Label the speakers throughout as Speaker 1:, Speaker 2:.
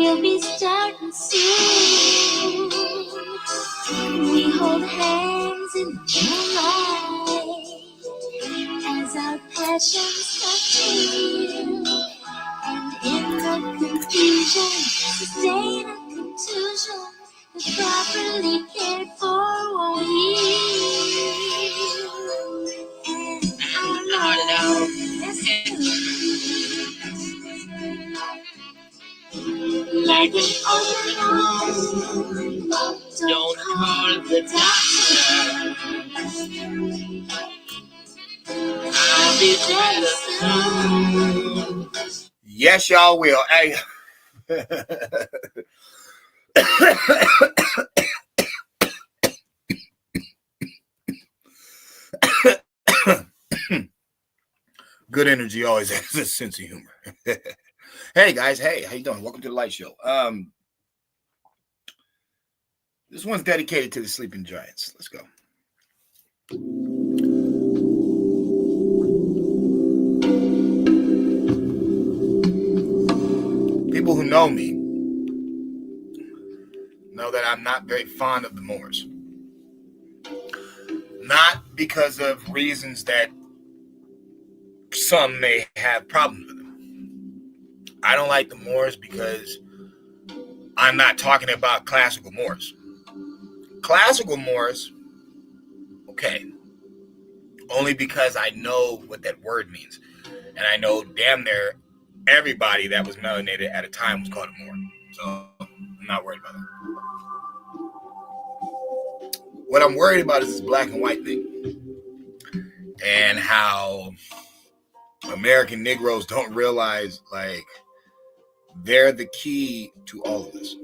Speaker 1: we'll be starting soon. We hold hands in the moonlight as our passions continue. And in the confusion, sustain a contusion that's properly cared for won't heal. And our love is like an open wound. Don't call the doctor. I'll be better soon.
Speaker 2: Yes, y'all will. Hey. Good energy always has a sense of humor. Hey guys, hey, how you doing? Welcome to the Light Show. This one's dedicated to the sleeping giants. Let's go. People who know me know that I'm not very fond of the Moors. Not because of reasons that some may have problems with them. I don't like the Moors because I'm not talking about classical Moors. Classical Moors, okay, only because I know what that word means. And I know damn near everybody that was melanated at a time was called a Moor. So I'm not worried about that. What I'm worried about is this black and white thing. And how American Negroes don't realize, like, they're the key to all of this.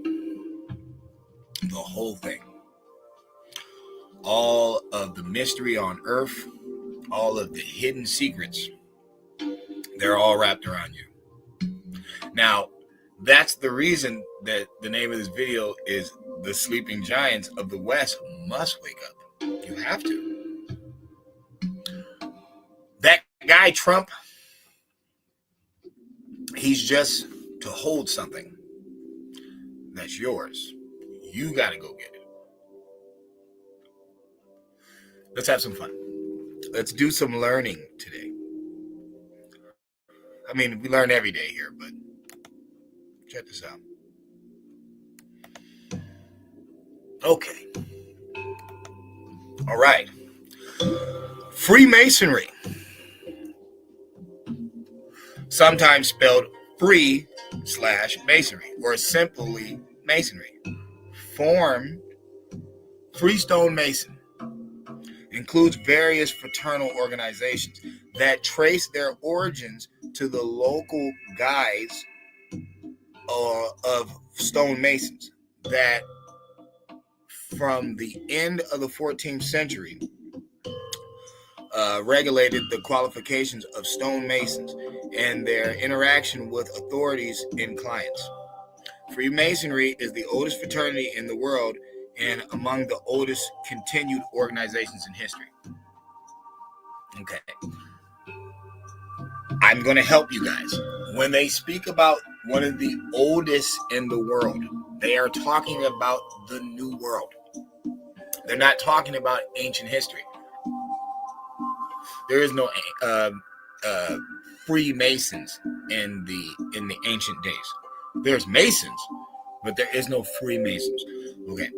Speaker 2: The whole thing. All of the mystery on Earth, all of the hidden secrets, they're all wrapped around you. Now, that's the reason that the name of this video is The Sleeping Giants of the West Must Wake Up. You have to. That guy, Trump, he's just to hold something that's yours. You got to go get it. Let's have some fun. Let's do some learning today. I mean, we learn every day here, but check this out. Okay. All right. Freemasonry, sometimes spelled free/masonry, or simply masonry, Freestone Mason, includes various fraternal organizations that trace their origins to the local guides of stonemasons that from the end of the 14th century regulated the qualifications of stonemasons and their interaction with authorities and clients. Freemasonry is the oldest fraternity in the world and among the oldest continued organizations in history. Okay. I'm going to help you guys. When they speak about one of the oldest in the world, they are talking about the New World. They're not talking about ancient history. There is no Freemasons in the ancient days. There's Masons, but there is no Freemasons. Okay.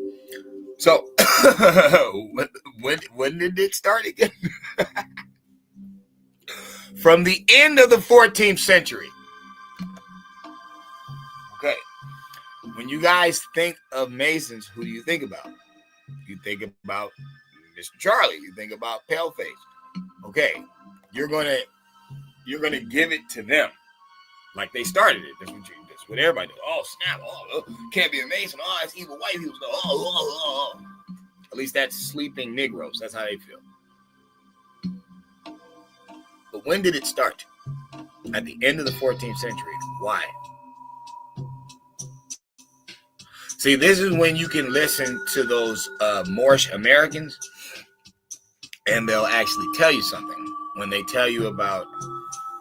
Speaker 2: So when did it start again? From the end of the 14th century. Okay. When you guys think of Masons, who do you think about? You think about Mr. Charlie. You think about Paleface. Okay. You're gonna give it to them. Like they started it. That's what everybody does. Oh, snap. Oh, can't be a Mason. Oh, that's evil white people. Oh. At least that's sleeping Negroes. That's how they feel. But when did it start? At the end of the 14th century. Why? See, this is when you can listen to those Moorish Americans, and they'll actually tell you something. When they tell you about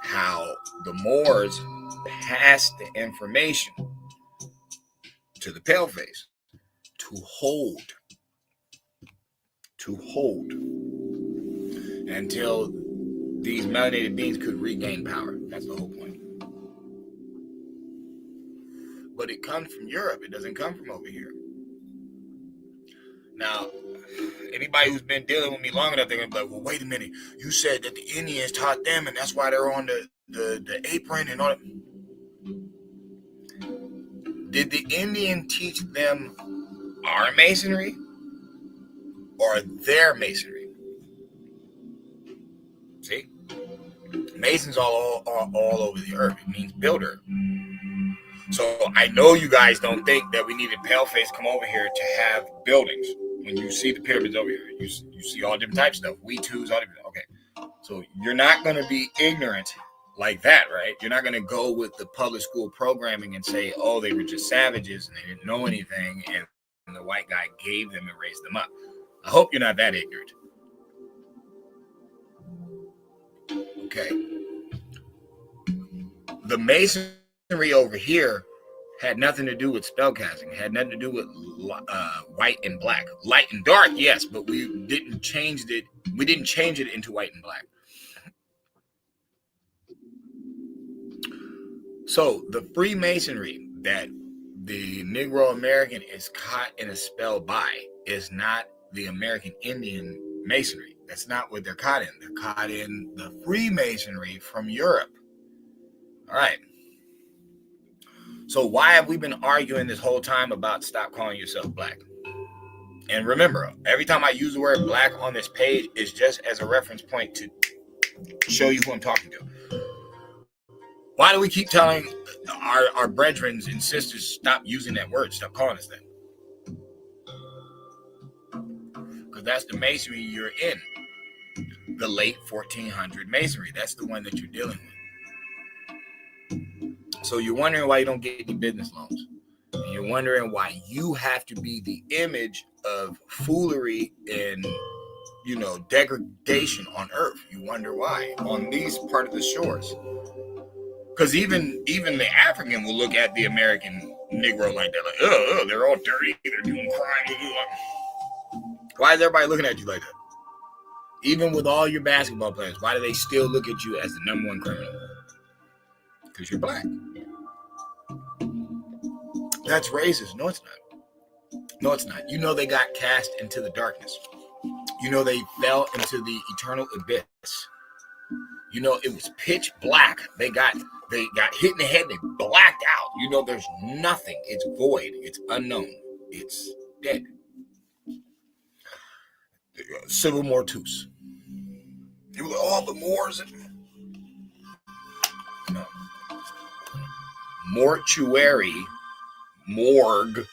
Speaker 2: how the Moors passed the information to the paleface to hold until these melanated beings could regain power. That's the whole point. But it comes from Europe. It doesn't come from over here. Now, anybody who's been dealing with me long enough, they're going to be like, well, wait a minute. You said that the Indians taught them, and that's why they're on the apron and all that. Did the Indian teach them our masonry or their masonry? See? Masons all over the earth. It means builder. So I know you guys don't think that we needed paleface come over here to have buildings. When you see the pyramids over here, you see all different types of stuff. We-2s, all different. Okay. So you're not going to be ignorant like that, right? You're not going to go with the public school programming and say, oh, they were just savages and they didn't know anything and the white guy gave them and raised them up. I hope you're not that ignorant. Okay. The masonry over here had nothing to do with spellcasting. It had nothing to do with white and black. Light and dark, yes, but we didn't change it. We didn't change it into white and black. So the Freemasonry that the Negro American is caught in a spell by is not the American Indian Masonry. That's not what they're caught in. They're caught in the Freemasonry from Europe. All right. So why have we been arguing this whole time about stop calling yourself black? And remember, every time I use the word black on this page, it's just as a reference point to show you who I'm talking to. Why do we keep telling our brethren and sisters stop using that word, stop calling us that? Because that's the masonry you're in. The late 1400 masonry. That's the one that you're dealing with. So you're wondering why you don't get any business loans. And you're wondering why you have to be the image of foolery and, degradation on earth. You wonder why on these part of the shores. Because even the African will look at the American Negro like that, like, oh, they're all dirty, they're doing crime. Why is everybody looking at you like that? Even with all your basketball players, why do they still look at you as the number one criminal? Because you're black. That's racist. No, it's not. No, it's not. You know they got cast into the darkness. You know they fell into the eternal abyss. You know it was pitch black. They got hit in the head. They blacked out. You know there's nothing. It's void. It's unknown. It's dead. Civil mortus. You were all the Moors. No. Mortuary. Morgue.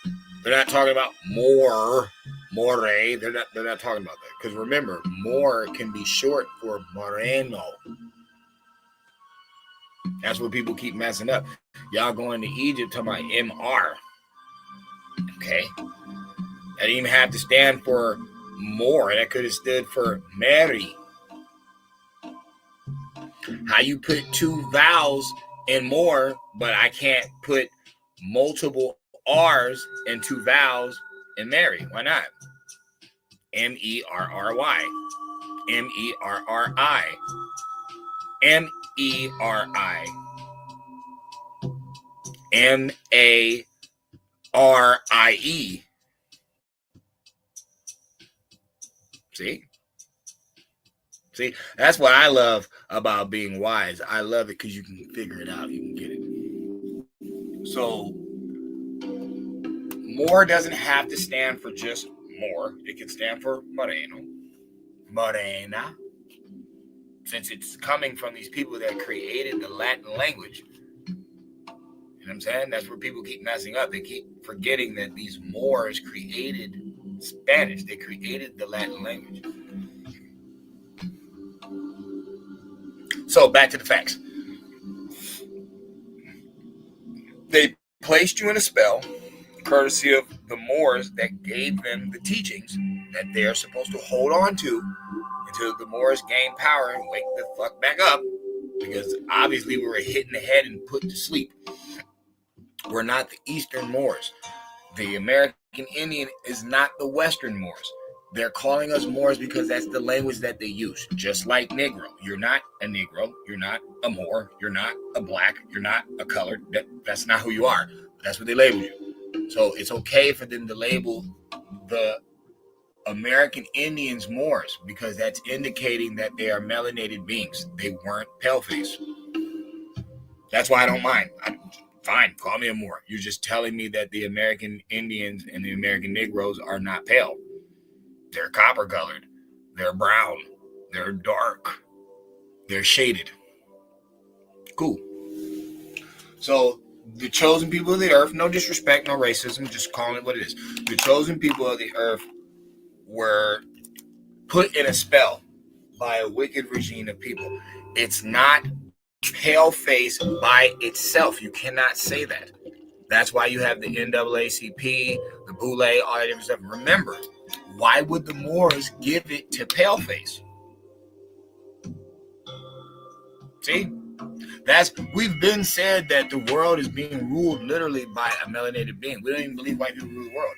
Speaker 2: They're not talking about more. They're not talking about that. Because remember, more can be short for moreno. That's what people keep messing up. Y'all going to Egypt talking about MR. Okay. That didn't even have to stand for more. That could have stood for Mary. How you put two vowels in more, but I can't put multiple R's and two vowels in Mary? Why not? M-E-R-R-Y. M-E-R-R-I. M-E-R-I. M-A-R-I-E. See, that's what I love about being wise. I love it because you can figure it out. You can get it. So, more doesn't have to stand for just more. It can stand for moreno, morena. Since it's coming from these people that created the Latin language. You know what I'm saying? That's where people keep messing up. They keep forgetting that these Moors created Spanish. They created the Latin language. So back to the facts. They placed you in a spell, courtesy of the Moors that gave them the teachings that they're supposed to hold on to until the Moors gain power and wake the fuck back up. Because obviously we were hit in the head and put to sleep. We're not the Eastern Moors. The American Indian is not the Western Moors. They're calling us Moors because that's the language that they use. Just like Negro. You're not a Negro. You're not a Moor. You're not a black. You're not a colored. That's not who you are. That's what they label you. So it's okay for them to label the American Indians Moors because that's indicating that they are melanated beings. They weren't paleface. That's why I don't mind. Fine, call me a Moor. You're just telling me that the American Indians and the American Negroes are not pale. They're copper colored. They're brown. They're dark. They're shaded. Cool. So the chosen people of the earth, no disrespect, no racism, just calling it what it is. The chosen people of the earth were put in a spell by a wicked regime of people. It's not pale face by itself. You cannot say that. That's why you have the NAACP, the Boule, all that different stuff. Remember, why would the Moors give it to paleface? See? We've been said that the world is being ruled literally by a melanated being. We don't even believe white people rule the world.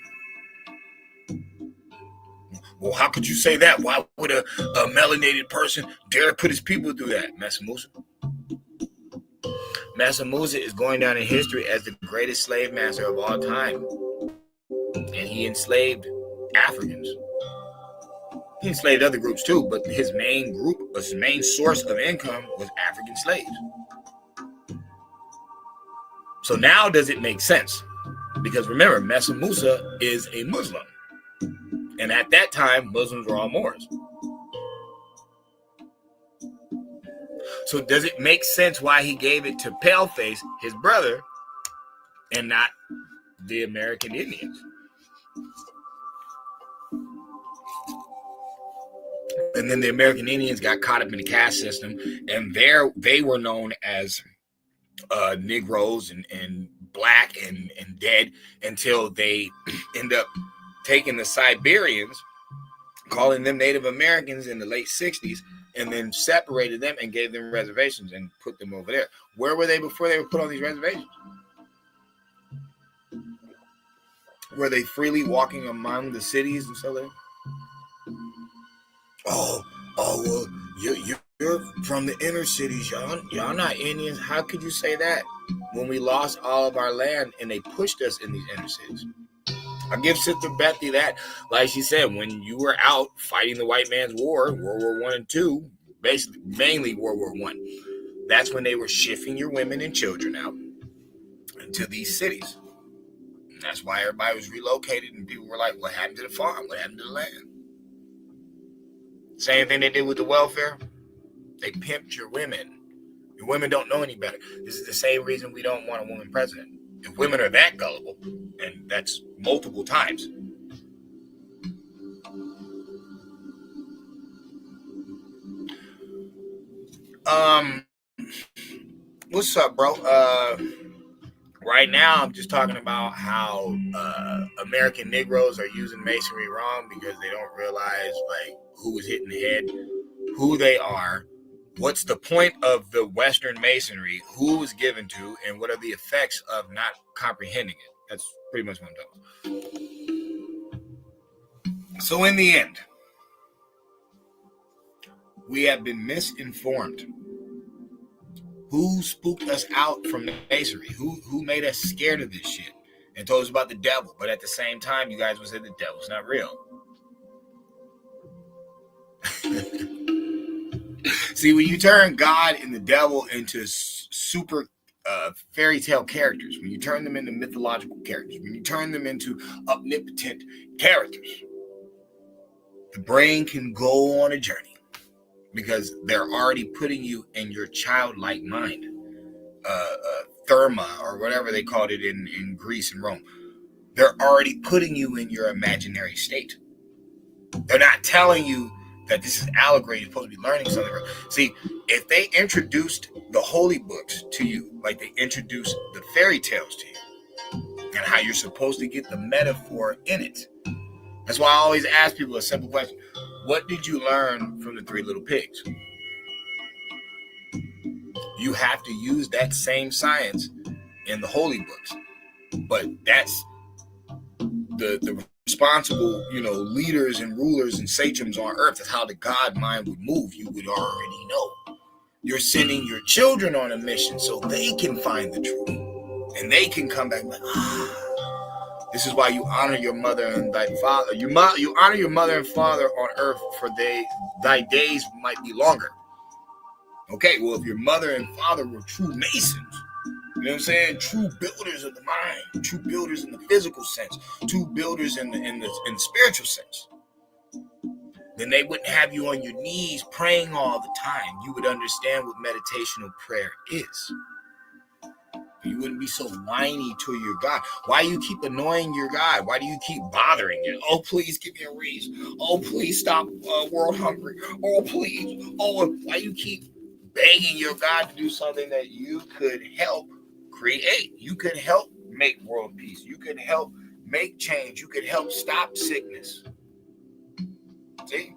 Speaker 2: Well, how could you say that? Why would a melanated person dare put his people through that? Mansa Musa. Mansa Musa is going down in history as the greatest slave master of all time. And he enslaved Africans. He enslaved other groups too, but his main source of income was African slaves. So now does it make sense? Because remember, Mansa Musa is a Muslim. And at that time, Muslims were all Moors. So does it make sense why he gave it to Paleface, his brother, and not the American Indians? And then the American Indians got caught up in the caste system, and they were known as Negroes and black and dead until they end up taking the Siberians, calling them Native Americans in the late 60s, and then separated them and gave them reservations and put them over there. Where were they before they were put on these reservations? Were they freely walking among the cities and so on? Oh, well, you're from the inner cities. Y'all not Indians. How could you say that when we lost all of our land and they pushed us in these inner cities? I give Sister Bethy that, like she said, when you were out fighting the white man's war, World War I and II, basically mainly World War I, that's when they were shifting your women and children out into these cities. And that's why everybody was relocated and people were like, what happened to the farm? What happened to the land? Same thing they did with the welfare. They pimped your women. Your women don't know any better. This is the same reason we don't want a woman president. If women are that gullible, and that's multiple times. What's up, bro? Right now, I'm just talking about how American Negroes are using masonry wrong because they don't realize like who was hitting the head, who they are, what's the point of the Western masonry, who was given to, and what are the effects of not comprehending it. That's pretty much what I'm talking about. So in the end, we have been misinformed. Who spooked us out from the masonry? Who made us scared of this shit and told us about the devil? But at the same time, you guys would say the devil's not real. See, when you turn God and the devil into super fairy tale characters, when you turn them into mythological characters, when you turn them into omnipotent characters, the brain can go on a journey. Because they're already putting you in your childlike mind, therma, or whatever they called it in Greece and Rome. They're already putting you in your imaginary state. They're not telling you that this is allegory. You're supposed to be learning something. See, if they introduced the holy books to you, like they introduced the fairy tales to you, and how you're supposed to get the metaphor in it. That's why I always ask people a simple question. What did you learn from the Three Little Pigs? You have to use that same science in the holy books. But that's the responsible, leaders and rulers and sachems on earth. That's how the God mind would move. You would already know. You're sending your children on a mission so they can find the truth. And they can come back like, this is why you honor your mother and thy father. You honor your mother and father on earth, for thy days might be longer. Okay, well, if your mother and father were true masons, you know what I'm saying? True builders of the mind, true builders in the physical sense, true builders in the spiritual sense, then they wouldn't have you on your knees praying all the time. You would understand what meditational prayer is. You wouldn't be so whiny to your God. Why do you keep annoying your God? Why do you keep bothering him? Oh, please give me a raise. Oh, please stop world hunger. Oh, please. Oh, why do you keep begging your God to do something that you could help create? You could help make world peace. You could help make change. You could help stop sickness. See,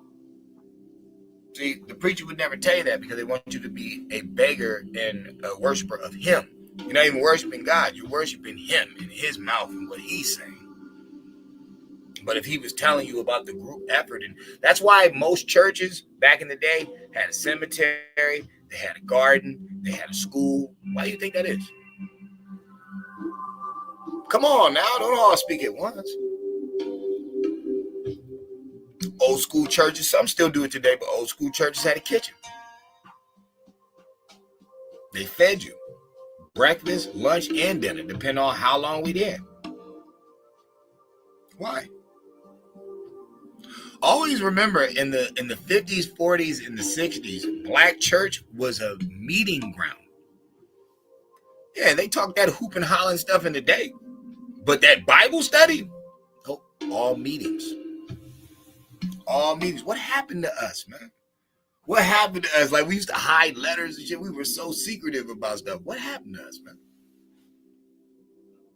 Speaker 2: the preacher would never tell you that because they want you to be a beggar and a worshiper of him. You're not even worshiping God. You're worshiping him and his mouth and what he's saying. But if he was telling you about the group effort, and that's why most churches back in the day had a cemetery, they had a garden, they had a school. Why do you think that is? Come on now, don't all speak at once. Old school churches, some still do it today, but old school churches had a kitchen. They fed you breakfast, lunch, and dinner, depending on how long we there. Why? Always remember, in the 50s, 40s, and the 60s, black church was a meeting ground. Yeah, they talk that hoop and hollering stuff in the day, but that Bible study, all meetings. All meetings. What happened to us, man? What happened to us? Like, we used to hide letters and shit. We were so secretive about stuff. What happened to us, man?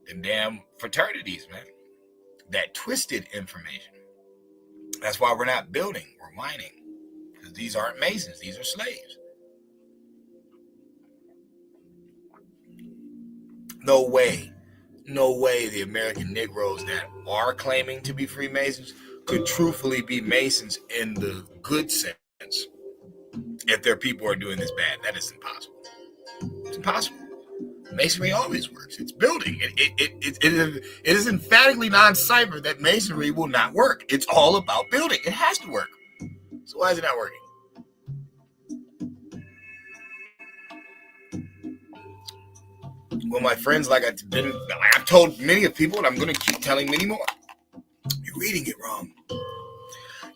Speaker 2: Them damn fraternities, man. That twisted information. That's why we're not building. We're whining. Because these aren't Masons. These are slaves. No way the American Negroes that are claiming to be Freemasons could truthfully be Masons in the good sense if their people are doing this bad. That is impossible. It's impossible. Masonry always works. It's building. It is emphatically non-cyber that Masonry will not work. It's all about building. It has to work. So why is it not working? Well, my friends, I've told many of people, and I'm going to keep telling many more. You're reading it wrong.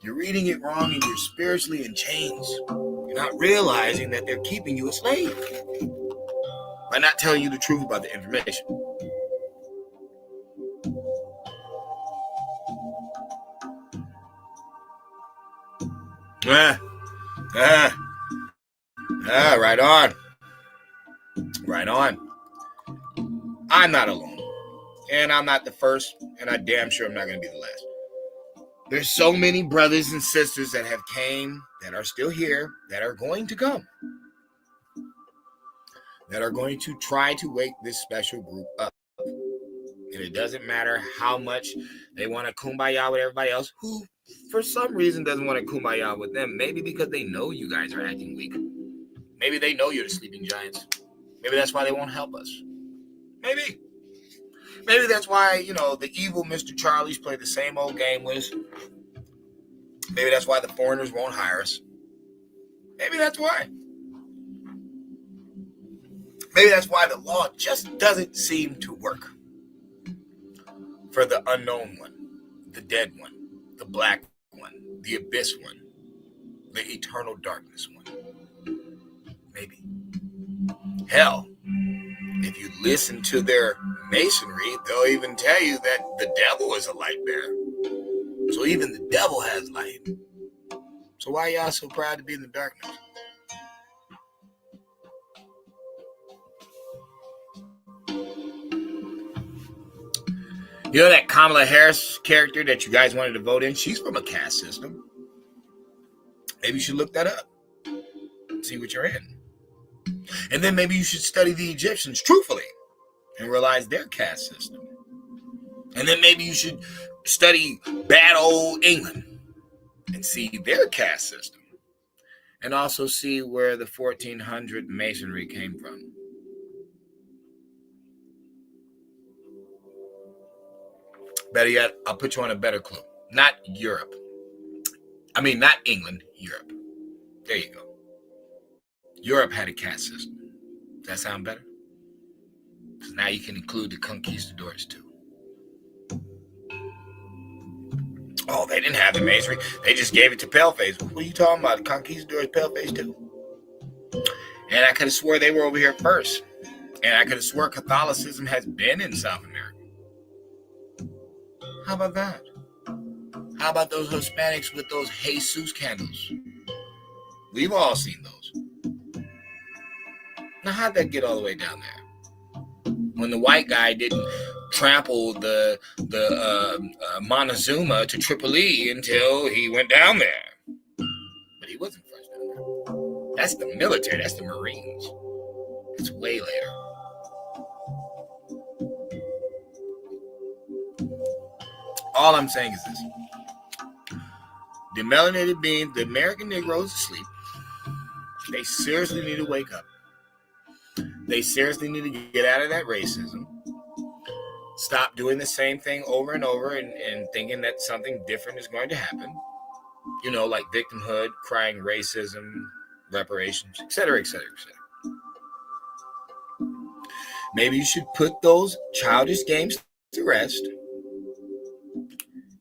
Speaker 2: You're reading it wrong, and you're spiritually in chains. You're not realizing that they're keeping you a slave by not telling you the truth about the information. Right on. Right on. I'm not alone. And I'm not the first, and I damn sure I'm not going to be the last. There's so many brothers and sisters that have came, that are still here, that are going to come, that are going to try to wake this special group up. And it doesn't matter how much they want to kumbaya with everybody else, who for some reason doesn't want to kumbaya with them. Maybe because they know you guys are acting weak. Maybe they know you're the sleeping giants. Maybe that's why they won't help us. Maybe that's why, the evil Mr. Charlies play the same old game with us. Maybe that's why the foreigners won't hire us. Maybe that's why. Maybe that's why the law just doesn't seem to work for the unknown one, the dead one, the black one, the abyss one, the eternal darkness one. Maybe. Hell, if you listen to their masonry, they'll even tell you that the devil is a light bearer. So even the devil has light. So why are y'all so proud to be in the darkness? You know that Kamala Harris character that you guys wanted to vote in? She's from a caste system. Maybe you should look that up. See what you're in. And then maybe you should study the Egyptians truthfully and realize their caste system. And then maybe you should study bad old England and see their caste system, and also see where the 1400 masonry came from. Better yet, I'll put you on a better clue. Not Europe. I mean, not England, Europe. There you go. Europe had a caste system. Does that sound better? Because now you can include the conquistadors too. Oh, they didn't have the masonry. They just gave it to paleface. What are you talking about? The conquistadors, paleface too. And I could have swore they were over here first. And I could have swore Catholicism has been in South America. How about that? How about those Hispanics with those Jesus candles? We've all seen those. Now, how'd that get all the way down there? When the white guy didn't trample the Montezuma to Tripoli until he went down there. But he wasn't first down there. That's the military. That's the Marines. It's way later. All I'm saying is this. The melanated beings, the American Negroes asleep. They seriously need to wake up. They seriously need to get out of that racism. Stop doing the same thing over and over and thinking that something different is going to happen. You know, like victimhood, crying racism, reparations, etc., etc., etc. Maybe you should put those childish games to rest.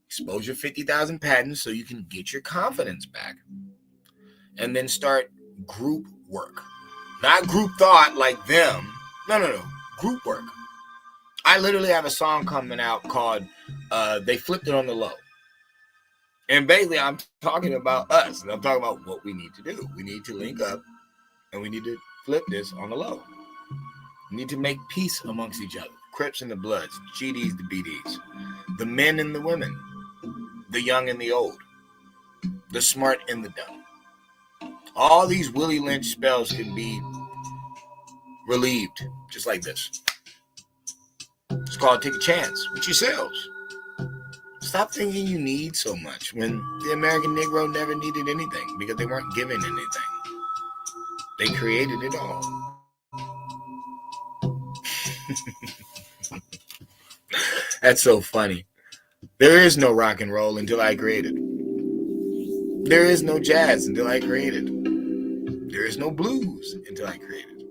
Speaker 2: Expose your 50,000 patents so you can get your confidence back. And then start group work. Not group thought like them. No. Group work. I literally have a song coming out called They Flipped It on the Low. And basically I'm talking about us. And I'm talking about what we need to do. We need to link up and we need to flip this on the low. We need to make peace amongst each other. Crips and the Bloods, GDs, the BDs, the men and the women, the young and the old, the smart and the dumb. All these Willie Lynch spells can be relieved just like this. It's called Take a Chance with yourselves. Stop thinking you need so much when the American Negro never needed anything because they weren't given anything. They created it all. That's so funny. There is no rock and roll until I created. There is no jazz until I created. There is no blues until I created.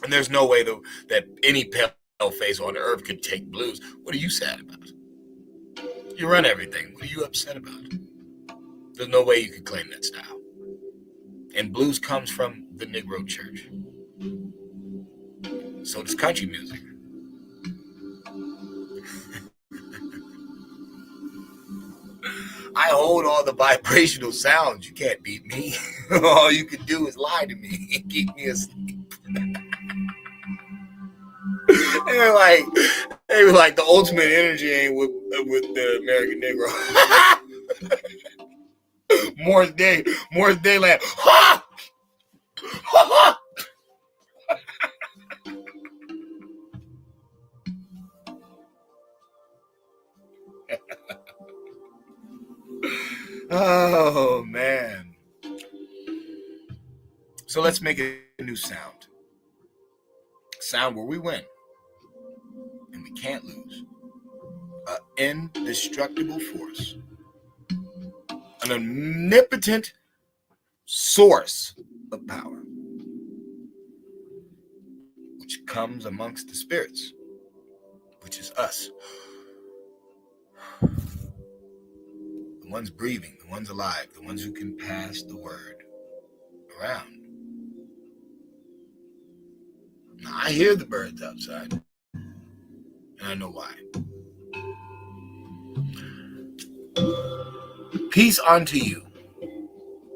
Speaker 2: And there's no way that any pale face on earth could take blues. What are you sad about? You run everything. What are you upset about? There's no way you could claim that style. And blues comes from the Negro church. So does country music. I hold all the vibrational sounds. You can't beat me. All you can do is lie to me and keep me asleep. They were like the ultimate energy ain't with the American Negro. Morris Day laugh. Ha! Ha! Oh man. So let's make a new sound. Sound where we win. And we can't lose. An indestructible force. An omnipotent source of power. Which comes amongst the spirits. Which is us. The ones breathing, the ones alive, the ones who can pass the word around. Now, I hear the birds outside, and I know why. Peace unto you,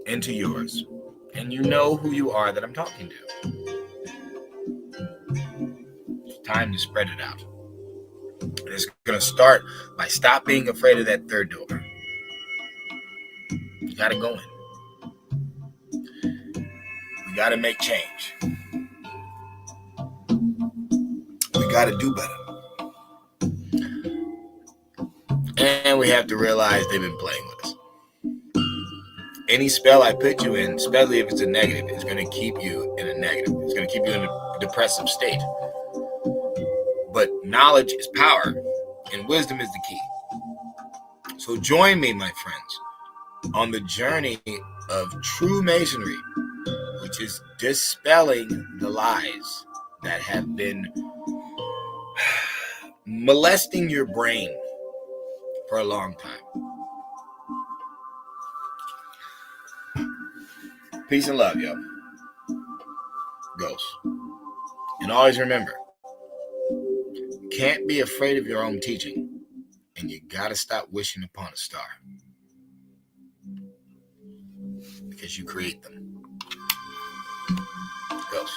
Speaker 2: and to yours, and you know who you are that I'm talking to. It's time to spread it out. And it's going to start by stop being afraid of that third door. You got to go in. We got to make change. We got to do better. we have to realize they've been playing with us. Any spell I put you in, especially if it's a negative, is going to keep you in a negative. It's going to keep you in a depressive state. But knowledge is power, and wisdom is the key. So join me, my friends, on the journey of true masonry, which is dispelling the lies that have been molesting your brain for a long time. Peace and love, yo. Ghost. And always remember, you can't be afraid of your own teaching, and you gotta stop wishing upon a star, because you create them. Ghost.